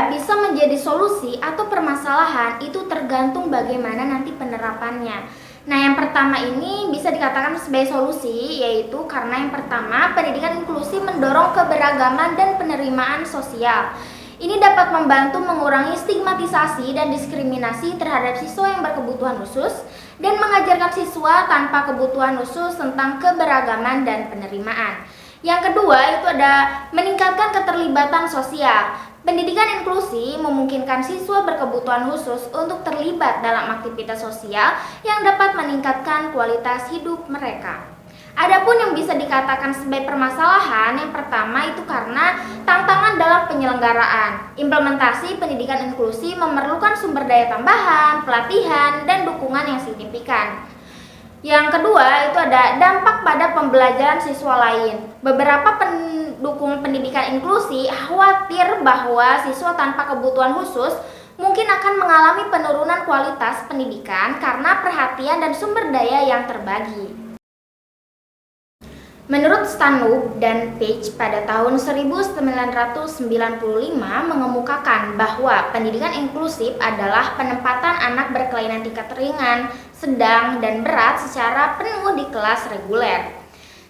juga bisa menjadi solusi atau permasalahan, itu tergantung bagaimana nanti penerapannya. Nah, yang pertama ini bisa dikatakan sebagai solusi, yaitu karena yang pertama, pendidikan inklusi mendorong keberagaman dan penerimaan sosial. Ini dapat membantu mengurangi stigmatisasi dan diskriminasi terhadap siswa yang berkebutuhan khusus dan mengajarkan siswa tanpa kebutuhan khusus tentang keberagaman dan penerimaan. Yang kedua itu ada meningkatkan keterlibatan sosial. Pendidikan inklusi memungkinkan siswa berkebutuhan khusus untuk terlibat dalam aktivitas sosial yang dapat meningkatkan kualitas hidup mereka. Adapun yang bisa dikatakan sebagai permasalahan, yang pertama itu karena tantangan dalam penyelenggaraan. Implementasi pendidikan inklusi memerlukan sumber daya tambahan, pelatihan, dan dukungan yang signifikan. Yang kedua itu ada dampak pada pembelajaran siswa lain. Beberapa pendukung pendidikan inklusi khawatir bahwa siswa tanpa kebutuhan khusus mungkin akan mengalami penurunan kualitas pendidikan karena perhatian dan sumber daya yang terbagi. Menurut Stanhope dan Page pada tahun 1995 mengemukakan bahwa pendidikan inklusif adalah penempatan anak berkelainan tingkat ringan, sedang, dan berat secara penuh di kelas reguler.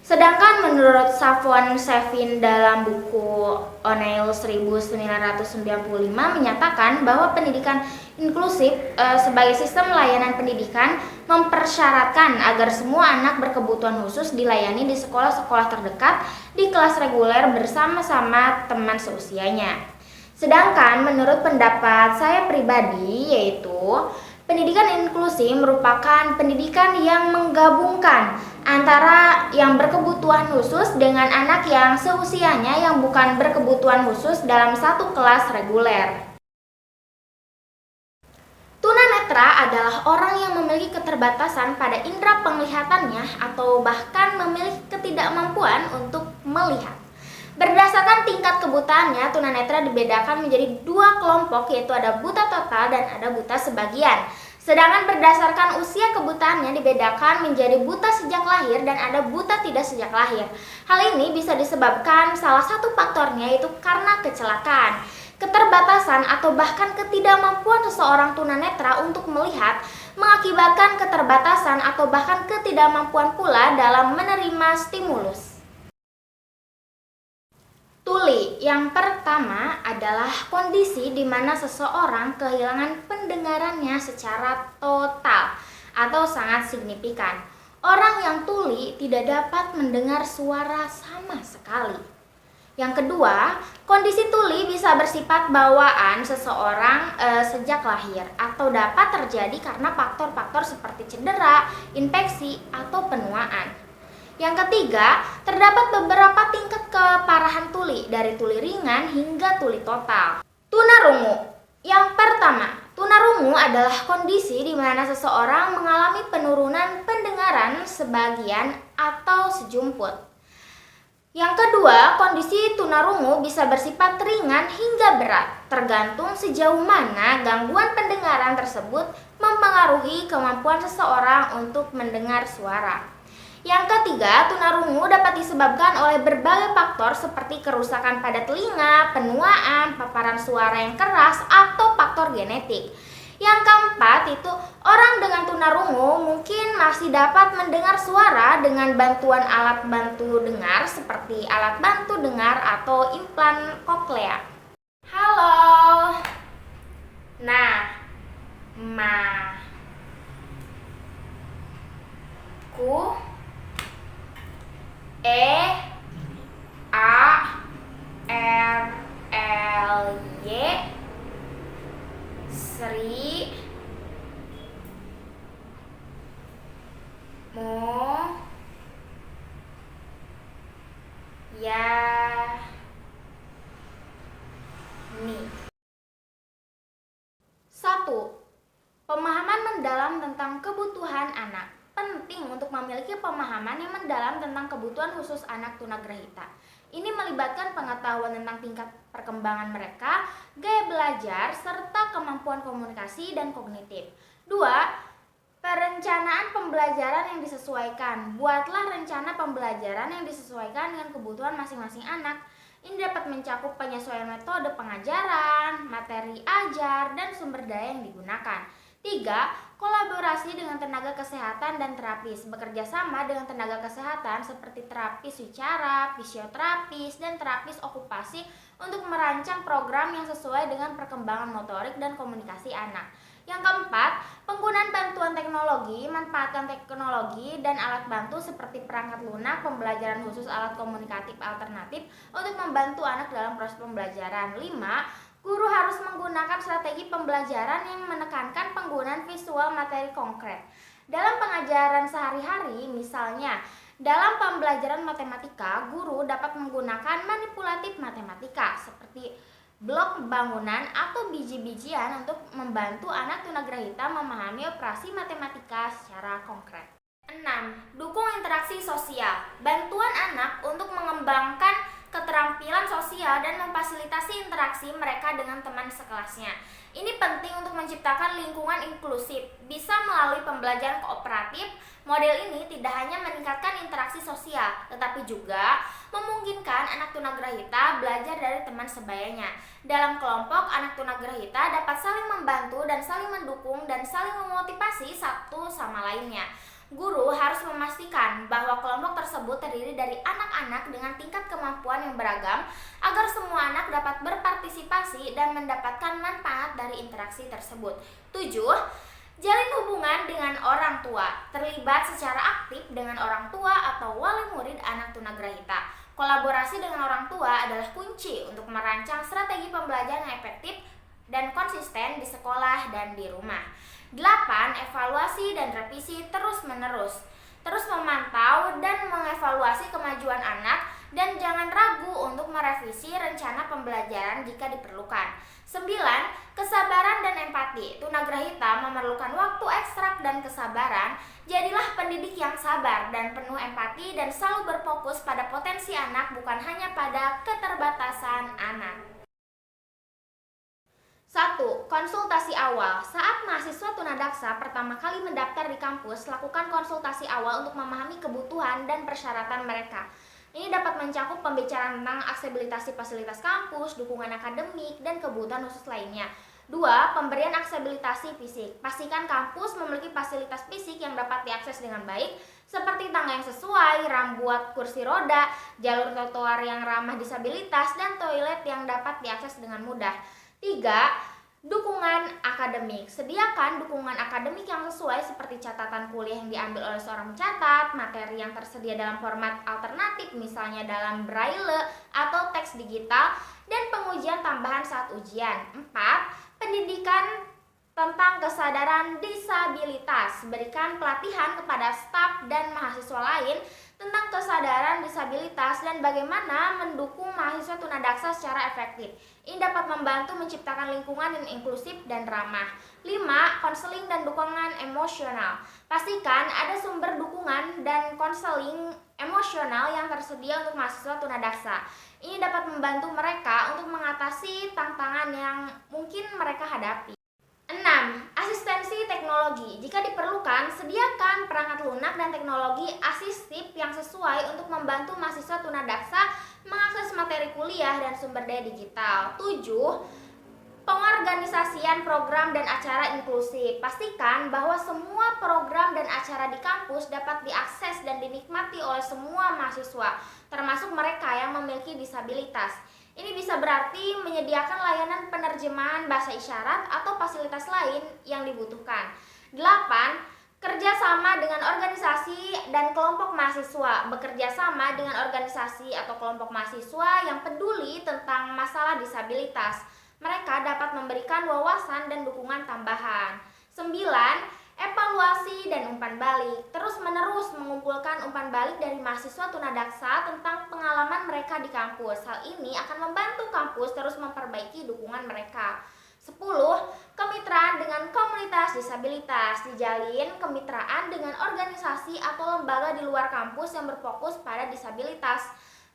Sedangkan menurut Safwan Shevin dalam buku O'Neill 1995 menyatakan bahwa pendidikan inklusif sebagai sistem layanan pendidikan mempersyaratkan agar semua anak berkebutuhan khusus dilayani di sekolah-sekolah terdekat di kelas reguler bersama-sama teman seusianya. Sedangkan menurut pendapat saya pribadi, yaitu pendidikan inklusi merupakan pendidikan yang menggabungkan antara yang berkebutuhan khusus dengan anak yang seusianya yang bukan berkebutuhan khusus dalam satu kelas reguler. Tunanetra adalah orang yang memiliki keterbatasan pada indera penglihatannya atau bahkan memiliki ketidakmampuan untuk melihat. Berdasarkan tingkat kebutaannya, tunanetra dibedakan menjadi dua kelompok, yaitu ada buta total dan ada buta sebagian. Sedangkan berdasarkan usia kebutaannya dibedakan menjadi buta sejak lahir dan ada buta tidak sejak lahir. Hal ini bisa disebabkan salah satu faktornya yaitu karena kecelakaan. Keterbatasan atau bahkan ketidakmampuan seseorang tunanetra untuk melihat mengakibatkan keterbatasan atau bahkan ketidakmampuan pula dalam menerima stimulus. Tuli yang pertama adalah kondisi di mana seseorang kehilangan pendengarannya secara total atau sangat signifikan. Orang yang tuli tidak dapat mendengar suara sama sekali. Yang kedua, kondisi tuli bisa bersifat bawaan seseorang sejak lahir atau dapat terjadi karena faktor-faktor seperti cedera, infeksi, atau penuaan. Yang ketiga, terdapat beberapa tingkat keparahan tuli, dari tuli ringan hingga tuli total. Tunarungu. Yang pertama, tunarungu adalah kondisi di mana seseorang mengalami penurunan pendengaran sebagian atau sejumput. Yang kedua, kondisi tunarungu bisa bersifat ringan hingga berat, tergantung sejauh mana gangguan pendengaran tersebut mempengaruhi kemampuan seseorang untuk mendengar suara. Yang ketiga, tunarungu dapat disebabkan oleh berbagai faktor seperti kerusakan pada telinga, penuaan, paparan suara yang keras, atau faktor genetik. Yang keempat itu, orang dengan tunarungu mungkin masih dapat mendengar suara dengan bantuan alat bantu dengar seperti alat bantu dengar atau implan koklea. Halo. Nah, ku E-A-R-L-Y Sri Mo Ya Ni. 1. Pemahaman mendalam tentang kebutuhan anak. Penting untuk memiliki pemahaman yang mendalam tentang kebutuhan khusus anak tunagrahita. Ini melibatkan pengetahuan tentang tingkat perkembangan mereka, gaya belajar, serta kemampuan komunikasi dan kognitif. 2. Perencanaan pembelajaran yang disesuaikan. Buatlah rencana pembelajaran yang disesuaikan dengan kebutuhan masing-masing anak. Ini dapat mencakup penyesuaian metode pengajaran, materi ajar, dan sumber daya yang digunakan. 3. Kolaborasi dengan tenaga kesehatan dan terapis. Bekerja sama dengan tenaga kesehatan seperti terapis wicara, fisioterapis, dan terapis okupasi untuk merancang program yang sesuai dengan perkembangan motorik dan komunikasi anak. Yang keempat, penggunaan bantuan teknologi. Manfaatkan teknologi dan alat bantu seperti perangkat lunak, pembelajaran khusus, alat komunikatif alternatif untuk membantu anak dalam proses pembelajaran. 5. Guru harus menggunakan strategi pembelajaran yang menekankan penggunaan visual materi konkret. Dalam pengajaran sehari-hari, misalnya dalam pembelajaran matematika, guru dapat menggunakan manipulatif matematika seperti blok bangunan atau biji-bijian untuk membantu anak tunagrahita memahami operasi matematika secara konkret. 6. Dukung interaksi sosial. Bantuan anak untuk mengembangkan keterampilan sosial dan memfasilitasi interaksi mereka dengan teman sekelasnya. Ini penting untuk menciptakan lingkungan inklusif. Bisa melalui pembelajaran kooperatif. Model ini tidak hanya meningkatkan interaksi sosial, tetapi juga memungkinkan anak tunagrahita belajar dari teman sebayanya. Dalam kelompok, anak tunagrahita dapat saling membantu dan saling mendukung dan saling memotivasi satu sama lainnya. Guru harus memastikan bahwa kelompok tersebut terdiri dari anak-anak dengan tingkat kemampuan yang beragam agar semua anak dapat berpartisipasi dan mendapatkan manfaat dari interaksi tersebut. 7. Jalin hubungan dengan orang tua. Terlibat secara aktif dengan orang tua atau wali murid anak tunagrahita. Kolaborasi dengan orang tua adalah kunci untuk merancang strategi pembelajaran yang efektif dan konsisten di sekolah dan di rumah. 8. Evaluasi dan revisi terus-menerus. Terus memantau dan mengevaluasi kemajuan anak dan jangan ragu untuk merevisi rencana pembelajaran jika diperlukan. 9. Kesabaran dan empati. Tunagrahita memerlukan waktu ekstrak dan kesabaran. Jadilah pendidik yang sabar dan penuh empati dan selalu berfokus pada potensi anak, bukan hanya pada keterbatasan anak. 1. Konsultasi awal. Saat mahasiswa tunadaksa pertama kali mendaftar di kampus, lakukan konsultasi awal untuk memahami kebutuhan dan persyaratan mereka. Ini dapat mencakup pembicaraan tentang aksesibilitas fasilitas kampus, dukungan akademik, dan kebutuhan khusus lainnya. 2. Pemberian aksesibilitas fisik. Pastikan kampus memiliki fasilitas fisik yang dapat diakses dengan baik, seperti tangga yang sesuai, ramp buat kursi roda, jalur trotoar yang ramah disabilitas, dan toilet yang dapat diakses dengan mudah. 3. Dukungan akademik. Sediakan dukungan akademik yang sesuai seperti catatan kuliah yang diambil oleh seorang pencatat, materi yang tersedia dalam format alternatif misalnya dalam braille atau teks digital, dan pengujian tambahan saat ujian. 4. Pendidikan tentang kesadaran disabilitas. Berikan pelatihan kepada staf dan mahasiswa lain tentang kesadaran disabilitas dan bagaimana mendukung mahasiswa tunadaksa secara efektif. Ini dapat membantu menciptakan lingkungan yang inklusif dan ramah. 5. Konseling dan dukungan emosional. Pastikan ada sumber dukungan dan konseling emosional yang tersedia untuk mahasiswa tunadaksa. Ini dapat membantu mereka untuk mengatasi tantangan yang mungkin mereka hadapi. 6. Asistensi teknologi. Jika diperlukan, sediakan perangkat lunak dan teknologi asistif yang sesuai untuk membantu mahasiswa tunadaksa mengakses materi kuliah dan sumber daya digital. 7. Pengorganisasian program dan acara inklusif. Pastikan bahwa semua program dan acara di kampus dapat diakses dan dinikmati oleh semua mahasiswa, termasuk mereka yang memiliki disabilitas. Ini bisa berarti menyediakan layanan penerjemahan bahasa isyarat atau fasilitas lain yang dibutuhkan. 8. Kerjasama dengan organisasi dan kelompok mahasiswa. Bekerja sama dengan organisasi atau kelompok mahasiswa yang peduli tentang masalah disabilitas. Mereka dapat memberikan wawasan dan dukungan tambahan. 9. Evaluasi dan umpan balik. Terus-menerus mengumpulkan umpan balik dari mahasiswa tunadaksa tentang pengalaman mereka di kampus. Hal ini akan membantu kampus terus memperbaiki dukungan mereka. 10. Kemitraan dengan komunitas disabilitas. Dijalin kemitraan dengan organisasi atau lembaga di luar kampus yang berfokus pada disabilitas.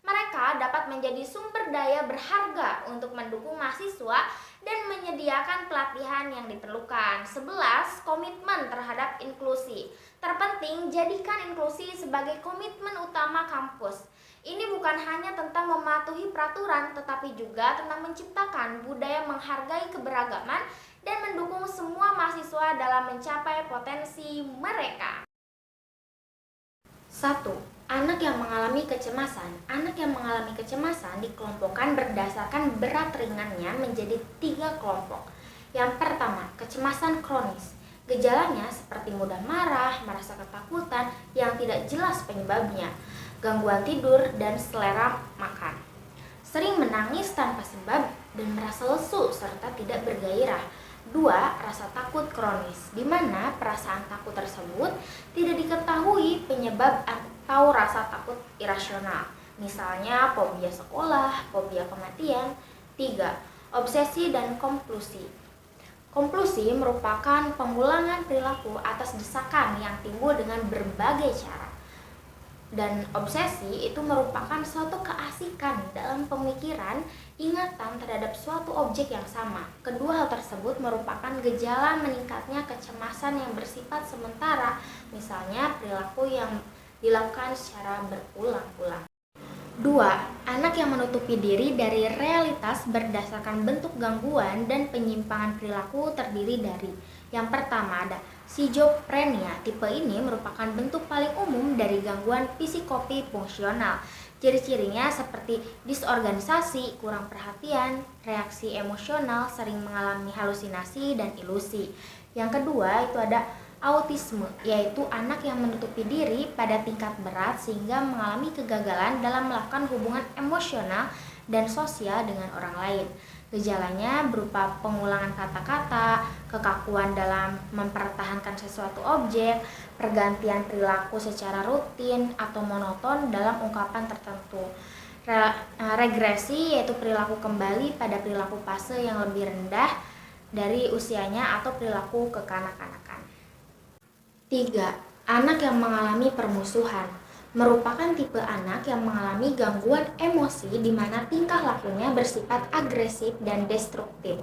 Mereka dapat menjadi sumber daya berharga untuk mendukung mahasiswa dan menyediakan pelatihan yang diperlukan. 11. Komitmen terhadap inklusi. Terpenting, jadikan inklusi sebagai komitmen utama kampus. Ini bukan hanya tentang mematuhi peraturan, tetapi juga tentang menciptakan budaya menghargai keberagaman dan mendukung semua mahasiswa dalam mencapai potensi mereka. 1. Anak yang mengalami kecemasan. Anak yang mengalami kecemasan dikelompokkan berdasarkan berat ringannya menjadi 3 kelompok. Yang pertama, kecemasan kronis. Gejalanya seperti mudah marah, merasa ketakutan yang tidak jelas penyebabnya, gangguan tidur, dan selera makan. Sering menangis tanpa sebab dan merasa lesu serta tidak bergairah. 2. Rasa takut kronis, di mana perasaan takut tersebut tidak diketahui penyebab atau rasa takut irasional. Misalnya fobia sekolah, fobia kematian. 3. Obsesi dan kompulsi. Kompulsi merupakan pengulangan perilaku atas desakan yang timbul dengan berbagai cara. Dan obsesi itu merupakan suatu keasikan dalam pemikiran, ingatan terhadap suatu objek yang sama. Kedua hal tersebut merupakan gejala meningkatnya kecemasan yang bersifat sementara, misalnya perilaku yang dilakukan secara berulang-ulang. 2. Anak yang menutupi diri dari realitas berdasarkan bentuk gangguan dan penyimpangan perilaku terdiri dari: yang pertama ada schizophrenia. Tipe ini merupakan bentuk paling umum dari gangguan psikopi fungsional. Ciri-cirinya seperti disorganisasi, kurang perhatian, reaksi emosional, sering mengalami halusinasi dan ilusi. Yang kedua itu ada autisme, yaitu anak yang menutupi diri pada tingkat berat sehingga mengalami kegagalan dalam melakukan hubungan emosional dan sosial dengan orang lain. Gejalanya berupa pengulangan kata-kata, kekakuan dalam mempertahankan sesuatu objek, pergantian perilaku secara rutin atau monoton dalam ungkapan tertentu. Regresi yaitu perilaku kembali pada perilaku fase yang lebih rendah dari usianya atau perilaku kekanak-kanakan. 3. Anak yang mengalami permusuhan merupakan tipe anak yang mengalami gangguan emosi di mana tingkah lakunya bersifat agresif dan destruktif.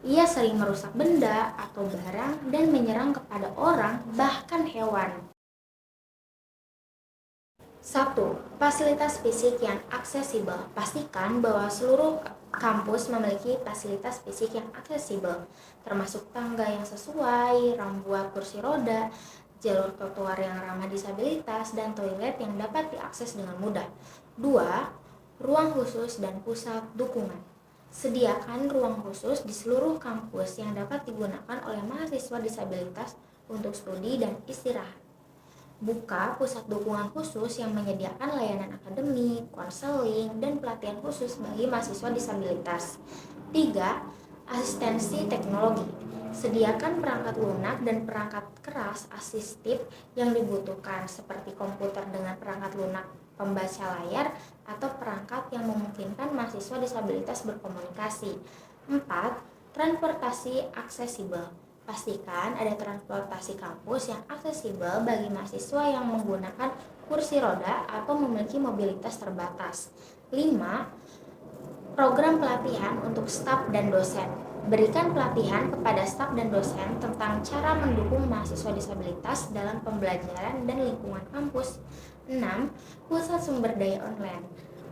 Ia sering merusak benda atau barang dan menyerang kepada orang, bahkan hewan. 1. Fasilitas fisik yang aksesibel. Pastikan bahwa seluruh kampus memiliki fasilitas fisik yang aksesibel, termasuk tangga yang sesuai, rambu buat kursi roda, jalur trotoar yang ramah disabilitas, dan toilet yang dapat diakses dengan mudah. 2. Ruang khusus dan pusat dukungan. Sediakan ruang khusus di seluruh kampus yang dapat digunakan oleh mahasiswa disabilitas untuk studi dan istirahat. Buka pusat dukungan khusus yang menyediakan layanan akademik, konseling, dan pelatihan khusus bagi mahasiswa disabilitas. 3. Asistensi teknologi. Sediakan perangkat lunak dan perangkat keras asistif yang dibutuhkan, seperti komputer dengan perangkat lunak pembaca layar atau perangkat yang memungkinkan mahasiswa disabilitas berkomunikasi. 4. Transportasi aksesibel. Pastikan ada transportasi kampus yang aksesibel bagi mahasiswa yang menggunakan kursi roda atau memiliki mobilitas terbatas. 5. Program pelatihan untuk staf dan dosen. Berikan pelatihan kepada staf dan dosen tentang cara mendukung mahasiswa disabilitas dalam pembelajaran dan lingkungan kampus. 6. Pusat sumber daya online.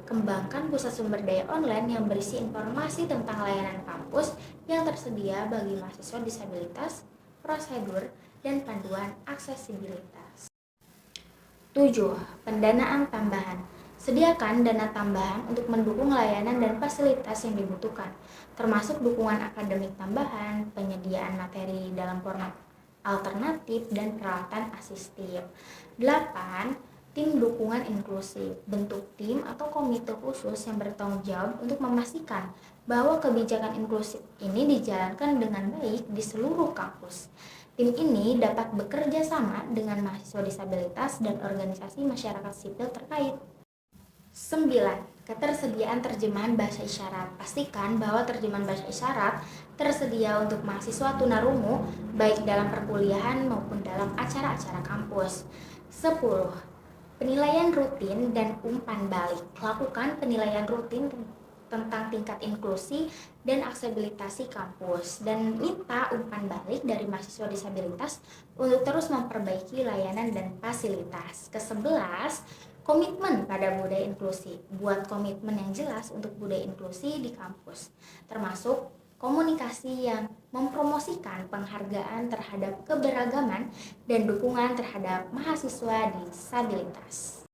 Kembangkan pusat sumber daya online yang berisi informasi tentang layanan kampus yang tersedia bagi mahasiswa disabilitas, prosedur, dan panduan aksesibilitas. 7. Pendanaan tambahan. Sediakan dana tambahan untuk mendukung layanan dan fasilitas yang dibutuhkan, termasuk dukungan akademik tambahan, penyediaan materi dalam format alternatif, dan peralatan asistif. 8. Tim dukungan inklusif. Bentuk tim atau komite khusus yang bertanggung jawab untuk memastikan bahwa kebijakan inklusif ini dijalankan dengan baik di seluruh kampus. Tim ini dapat bekerja sama dengan mahasiswa disabilitas dan organisasi masyarakat sipil terkait. 9. Ketersediaan terjemahan bahasa isyarat. Pastikan bahwa terjemahan bahasa isyarat tersedia untuk mahasiswa tunarungu baik dalam perkuliahan maupun dalam acara-acara kampus. 10. Penilaian rutin dan umpan balik. Lakukan penilaian rutin tentang tingkat inklusi dan aksesibilitas kampus dan minta umpan balik dari mahasiswa disabilitas untuk terus memperbaiki layanan dan fasilitas. Ke-11, komitmen pada budaya inklusi. Buat komitmen yang jelas untuk budaya inklusi di kampus, termasuk komunikasi yang mempromosikan penghargaan terhadap keberagaman dan dukungan terhadap mahasiswa disabilitas.